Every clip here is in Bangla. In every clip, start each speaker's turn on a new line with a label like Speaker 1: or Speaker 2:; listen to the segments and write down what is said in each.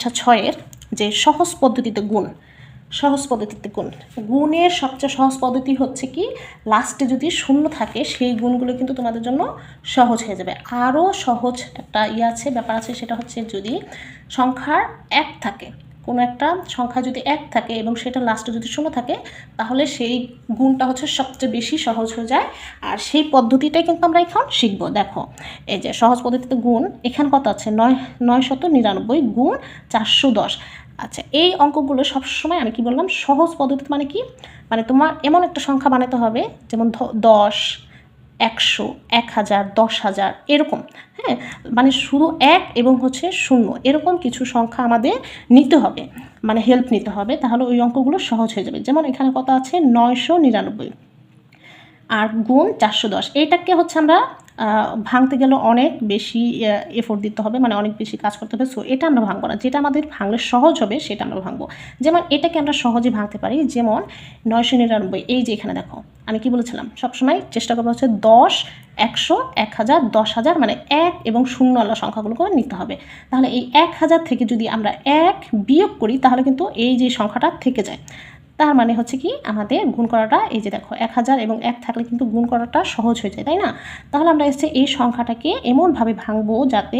Speaker 1: 6-এর যে সহজ পদ্ধতিতে গুণ, গুণের সবচেয়ে সহজ পদ্ধতি হচ্ছে কি, লাস্টে যদি শূন্য থাকে সেই গুণগুলো কিন্তু তোমাদের জন্য সহজ হয়ে যাবে। আরও সহজ একটা আছে, ব্যাপার আছে, সেটা হচ্ছে যদি সংখ্যার 1 থাকে, কোনো একটা সংখ্যা যদি 1 থাকে এবং সেটা লাস্টে যদি শূন্য থাকে, তাহলে সেই গুণটা হচ্ছে সবচেয়ে বেশি সহজ হয়ে যায়। আর সেই পদ্ধতিটাই কিন্তু আমরা এখন শিখবো। দেখো এই যে সহজ পদ্ধতিতে গুণ, এখানে কত আছে, 999 গুণ 410। আচ্ছা, এই অঙ্কগুলো সবসময় আমি কি বললাম, সহজ পদ্ধতিতে মানে কি, মানে তোমার এমন একটা সংখ্যা বানাতে হবে যেমন 10, 100, 1000, 10,000 এরকম, হ্যাঁ, মানে শুধু 1 এবং হচ্ছে 0 এরকম কিছু সংখ্যা আমাদের নিতে হবে, মানে হেল্প নিতে হবে, তাহলে ওই অঙ্কগুলো সহজ হয়ে যাবে। যেমন এখানে কত আছে, 999 আর গুণ 410। এইটাকে হচ্ছে আমরা ভাঙতে গেলে অনেক বেশি এফোর্ট দিতে হবে, মানে অনেক বেশি কাজ করতে হবে। সো এটা আমরা ভাঙবো না, যেটা আমাদের ভাঙলে সহজ হবে সেটা আমরা ভাঙবো। যেমন এটাকে আমরা সহজে ভাঙতে পারি, যেমন 999, এই যে এখানে দেখো আমি কি বলেছিলাম, সবসময় চেষ্টা করবো হচ্ছে 10, 100, 1000, 10,000, মানে 1 এবং 0 আলা সংখ্যাগুলোকে নিতে হবে। তাহলে এই 1000 থেকে যদি আমরা 1 বিয়োগ করি, তাহলে কিন্তু এই যে সংখ্যাটা থেকে যায়। তার মানে হচ্ছে কি, আমাদের গুণ করাটা, এই যে দেখো 1000 এবং 1 থাকলে কিন্তু গুণ করাটা সহজ হয়ে যায়, তাই না? তাহলে আমরা এসে এই সংখ্যাটাকে এমনভাবে ভাঙবো যাতে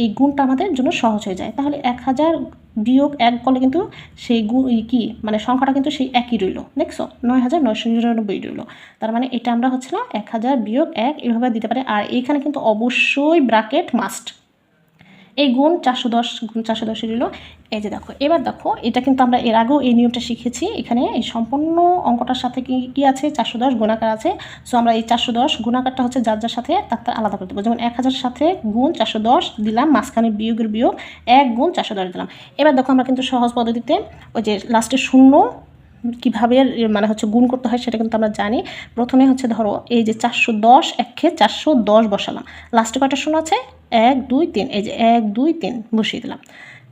Speaker 1: এই গুণটা আমাদের জন্য সহজ হয়ে যায়। তাহলে 1000 বিয়োগ 1 করলে কিন্তু সেই কি, মানে সংখ্যাটা কিন্তু সেই একই রইল, দেখছো 9999 রইল। তার মানে এটা আমরা হচ্ছে না 1000 বিয়োগ 1 এভাবে দিতে পারি। আর এইখানে কিন্তু অবশ্যই ব্র্যাকেট মাস্ট। এই গুণ 410 গুণ 410 রইল। এই যে দেখো, এবার দেখো এটা কিন্তু আমরা এর আগেও এই নিয়মটা শিখেছি। এখানে এই সম্পূর্ণ অঙ্কটার সাথে কি আছে, 410 গুণাকার আছে। সো আমরা এই 410 গুণাকারটা হচ্ছে যার যার সাথে তার আলাদা করে দেবো। যেমন 1000 সাথে গুণ 410 দিলাম, মাঝখানে বিয়োগের বিয়োগ 1 গুণ 410 দিলাম। এবার দেখো আমরা কিন্তু সহজ পদ্ধতিতে ওই যে লাস্টে শূন্য কীভাবে মানে হচ্ছে গুণ করতে হয় সেটা কিন্তু আমরা জানি। প্রথমে হচ্ছে ধরো এই যে 410 একে 410 বসালাম, লাস্টে কয়টা শূন্য আছে, 1 2 3, এই যে 1 2 3 বসিয়ে দিলাম।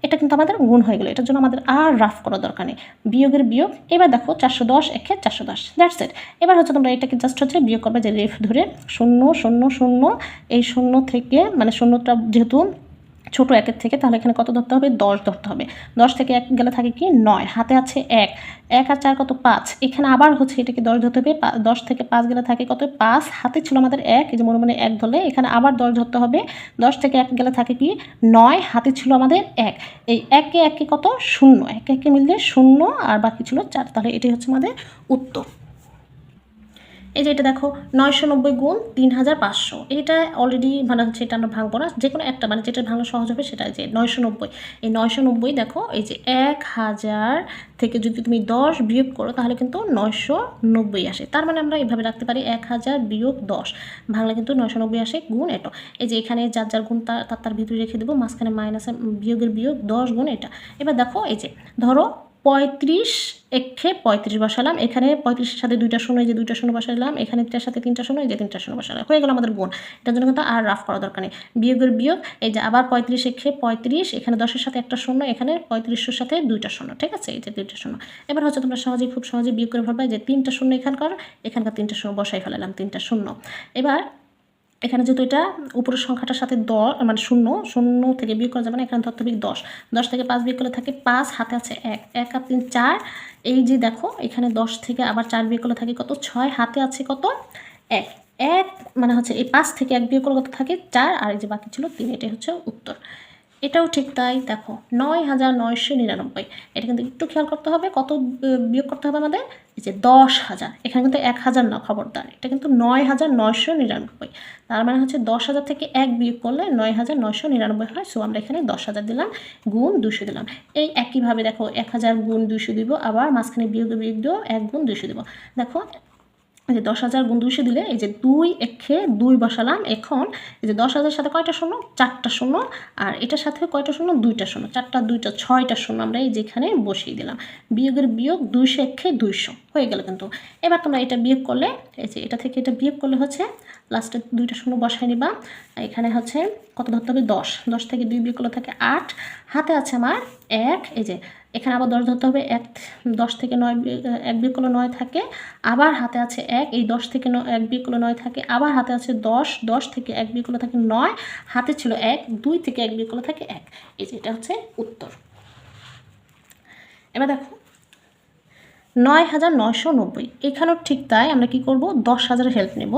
Speaker 1: এটা কিন্তু আমাদের গুণ হয়ে গেলো, এটার জন্য আমাদের আর রাফ করা দরকার নেই, বিয়োগের বিয়োগ। এবার দেখো 410 একে 410, দ্যাটস ইট। এবার হচ্ছে তোমরা এটাকে জাস্ট হচ্ছে বিয়োগ করবে, যে রেফ ধরে 0 0 0, এই 0 থেকে মানে শূন্যটা যেহেতু ছোটো 1-এর থেকে, তাহলে এখানে কত ধরতে হবে, 10 ধরতে হবে। 10 থেকে 1 গেলে থাকে কি 9, হাতে আছে 1, 1 আর 4 কত 5, এখানে আবার হচ্ছে এটাকে 10 ধরতে হবে। 10 থেকে 5 গেলে থাকে কত 5, হাতে ছিল আমাদের 1, এই যে মনে মনে 1 ধরলে এখানে আবার 10 ধরতে হবে। 10 থেকে 1 গেলে থাকে কি 9, হাতে ছিল আমাদের 1, এই 1 এ কত 0, 1 1 মিললে 0 আর বাকি ছিল 4। তাহলে এটাই হচ্ছে আমাদের উত্তর। এই যে এটা দেখো 990 গুণ 3500, এটা অলরেডি মানে হচ্ছে, এটা আমরা ভাঙবো না, যে কোনো একটা মানে যেটা ভাঙা সহজ হবে সেটা। যে 990, এই 990 দেখো এই যে 1000 থেকে যদি তুমি 10 বিয়োগ করো তাহলে কিন্তু 990 আসে। তার মানে আমরা এইভাবে রাখতে পারি 1000 বিয়োগ 10 ভাঙলে কিন্তু 990 আসে, গুণ এটা। এই যে এখানে যার যার গুণ তার ভিতরে রেখে দেবো, মাঝখানে মাইনাসে বিয়োগের বিয়োগ 10 গুণ এটা। এবার দেখো এই যে ধরো 35 একে 35 বসালাম, এখানে 35-এর সাথে 2টা শূন্য, এই যে 2টা শূন্য বসালাম, এখানে 3টার সাথে 3টা শূন্য, এই যে 3টা শূন্য বসালাম, হয়ে গেল আমাদের গুণ। এটার জন্য কিন্তু আর রাফ করা দরকার নেই, বিয়োগের বিয়োগ। এই যে আবার 35 একে 35, এখানে 10-এর সাথে একটা শূন্য, এখানে 35-এর সাথে 2টা শূন্য, ঠিক আছে, এই যে 2টা শূন্য। এবার হচ্ছে তোমরা খুব সহজে বিয়োগ করে ভাববে যে 3টা শূন্য এখানকার 3টা শূন্য বসাই ফেলালাম, 3টা শূন্য। এবার এখানে যেহেতু এটা উপরের সংখ্যাটার সাথে 10 মানে 0 থেকে বিয়োগ করা যাবে না, এখানে ধরতে হবে 10, 10 থেকে 5 বিয়োগ করলে থাকে 5, হাতে আছে 1, 1 আর 3 4, এই যে দেখো এখানে 10 থেকে আবার 4 বিয়োগ করলে থাকে কত 6, হাতে আছে কত 1, 1 মানে হচ্ছে এই 5 থেকে 1 বিয়োগ করলে কত থাকে 4, আর এই যে বাকি ছিল 3, এটাই হচ্ছে উত্তর। এটাও ঠিক তাই, দেখো 9999, এটা কিন্তু একটু খেয়াল করতে হবে, কত বিয়োগ করতে হবে আমাদের, এই যে 10,000, এখানে কিন্তু 1000 না, খবরদার, এটা কিন্তু 9999। তার মানে হচ্ছে 10,000 থেকে 1 বিয়োগ করলে 9999 হয়। সো আমরা এখানে 10,000 দিলাম, গুণ 200 দিলাম। এই একইভাবে দেখো 1000 গুণ 200 দিব, আবার মাঝখানে বিয়োগ দিও 1 গুণ 200 দিব। দেখো এই যে 10,000 গুণ 200 দিলে এই যে 2 একে 2 বসালাম, এখন এই যে 10,000 সাথে কয়টা শূন্য, 4টা শূন্য, আর এটার সাথে কয়টা শূন্য, 2টা শূন্য, 4টা 2টা 6টা শূন্য আমরা এই যেখানে বসিয়ে দিলাম, বিয়োগের বিয়োগ 200 একে 200 হয়ে গেল কিন্তু। এবার তোমরা এটা বিয়োগ করলে, এই যে এটা থেকে এটা বিয়োগ করলে হচ্ছে লাস্টে 2টা শূন্য বসাই নিবা, এখানে হচ্ছে কত ধরতে হবে 10, 10 থেকে 2 বিয়োগ করলে থাকে 8, হাতে আছে আমার 1, এই যে এখানে আবার 10 ধরতে হবে, 10 থেকে 9 1 বিয়োগ করলে 9 থাকে, আবার হাতে আছে 1, এই 10 থেকে 1 বিয়োগ করলে 9 থাকে, আবার হাতে আছে 10, 10 থেকে 1 বিয়োগ করলে থাকে 9, হাতে ছিল 1, 2 থেকে 1 বিয়োগ করলে থাকে 1, এই যে এটা হচ্ছে উত্তর। এবার দেখো ৯,৯৯০ এখানেও ঠিক তাই। আমরা কি করব, 10,000 হেল্প নেব।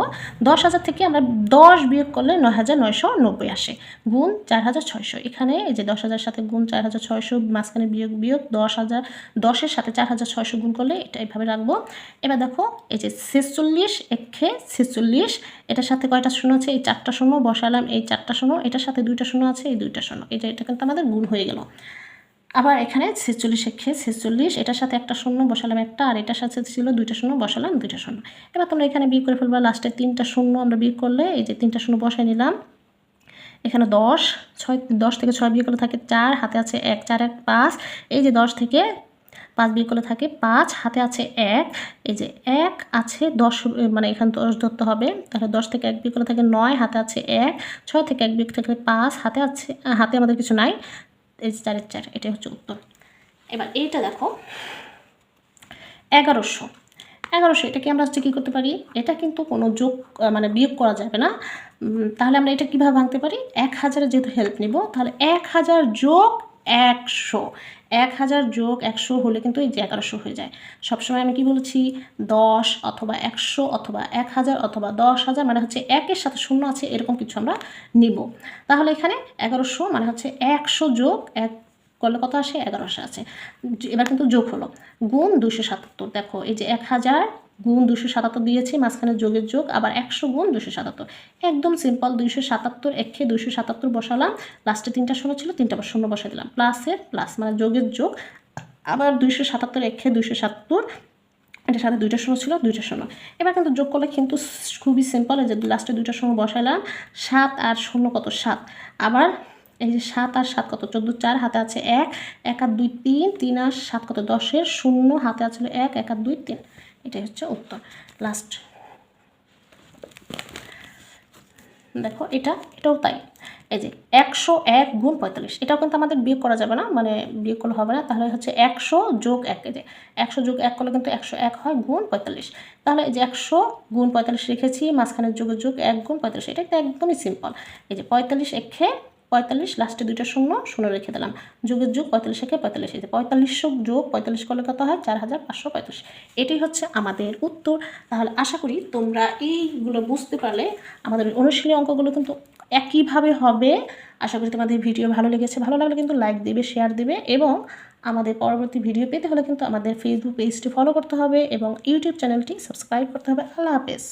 Speaker 1: 10,000 থেকে আমরা 10 বিয়োগ করলে 9,990 আসে, গুণ 4,600। এখানে এই যে 10,000 সাথে গুণ 4,600, মাঝখানে বিয়োগ বিয়োগ 10,000, 10-এর সাথে 4,600 গুণ করলে এটা এইভাবে রাখবো। এবার দেখো এই যে 46 একে 46, এটার সাথে কয়টা শূন্য আছে, এই 4টা শূন্য বসালাম, এই 4টা শূন্য, এটার সাথে 2টা শূন্য আছে, এই 2টা শূন্য, এটা কিন্তু আমাদের গুণ হয়ে গেল। আবার এখানে 46 একে 46, এটার সাথে একটা শূন্য বসালাম একটা, আর এটার সাথে ছিল 2টা শূন্য বসালাম 2টা শূন্য। এবার তোমরা এখানে বিয়োগ করে ফেলবা, লাস্টে 3টা শূন্য আমরা বিয়োগ করলে এই যে 3টা শূন্য বসাই নিলাম। এখানে 10 থেকে 6 বিয়োগ করলে থাকে 4, হাতে আছে 1, 4 1 5, এই যে 10 থেকে 5 বিয়োগ করলে থাকে 5, হাতে আছে 1, এই যে 1 আছে 10, মানে এখানে 10 ধরতে হবে, তাহলে 10 থেকে 1 বিয়োগ করলে থাকে 9, হাতে আছে 1, 6 থেকে 1 বিয়োগ থাকলে 5, হাতে আমাদের কিছু নাই, এই 4 4, এটাই হচ্ছে উত্তর। এবার এইটা দেখো 1100, এটাকে আমরা হচ্ছে কী করতে পারি, এটা কিন্তু কোনো যোগ মানে বিয়োগ করা যাবে না। তাহলে আমরা এটা কীভাবে ভাঙতে পারি, 1000-এর যেহেতু হেল্প নিব, তাহলে 1000 যোগ 100, 1000 যোগ 100 হলে কিন্তু এই যে 1100 হয়ে যায়। সবসময় আমি কি বলেছি, 10 অথবা 100 অথবা 1000 অথবা 10,000, মানে হচ্ছে 1-এর সাথে শূন্য আছে এরকম কিছু আমরা নিব। তাহলে এখানে 1100 মানে হচ্ছে 100 যোগ 1 করলে কত আসে, 1100 আছে। এবার কিন্তু যোগ হলো, গুণ 277। দেখো এই যে 1000 গুণ 277 দিয়েছি, মাঝখানে যোগের যোগ, আবার 100 গুণ 277, একদম সিম্পল। 277 একে 277 বসালাম, লাস্টে 3টা শূন্য ছিল, 3টা শূন্য বসা দিলাম, প্লাসের প্লাস মানে যোগের যোগ, আবার 277 একে 277, এটার সাথে 2টা শূন্য ছিল, 2টা শূন্য। এবার কিন্তু যোগ করলে কিন্তু খুবই সিম্পল, এই যে লাস্টে 2টা শূন্য বসালাম, 7 আর 0 কত 7, আবার এই যে 7 আর 7 কত 14, 4 হাতে আছে 1, 1 আর 2 3, 3 আর 7 কত 10-এর শূন্য, হাতে আছে 1, 1 আর 2 3, এটাই হচ্ছে উত্তর। লাস্ট দেখো এটাও তাই, এই যে 101 গুণ 45, এটাও কিন্তু আমাদের বিয়োগ করা যাবে না, মানে বিয়োগ করলে হবে না। তাহলে হচ্ছে 100 যোগ 1, এই যে 100 যোগ 1 করলে কিন্তু 101 হয়, গুণ 45। তাহলে এই যে 100 গুণ 45 রেখেছি, মাঝখানে যোগের যোগ 1 গুণ 45, এটা একদমই সিম্পল। এই যে 45 একে 45, লাস্টে 2টা শূন্য শূন্য রেখে দিলাম, যোগের যোগ 45 একে 45, এই যে 4500 যোগ 45 করলে কত হয়, 4545। এটাই হচ্ছে আমাদের উত্তর। তাহলে আশা করি তোমরা এইগুলো বুঝতে পারলে। আমাদের অনুশীলনী অঙ্কগুলো কিন্তু একইভাবে হবে। আশা করি তোমাদের ভিডিও ভালো লেগেছে, ভালো লাগলে কিন্তু লাইক দেবে, শেয়ার দেবে, এবং আমাদের পরবর্তী ভিডিও পেতে হলে কিন্তু আমাদের ফেসবুক পেজটি ফলো করতে হবে এবং ইউটিউব চ্যানেলটি সাবস্ক্রাইব করতে হবে। আল্লাহ হাফেজ।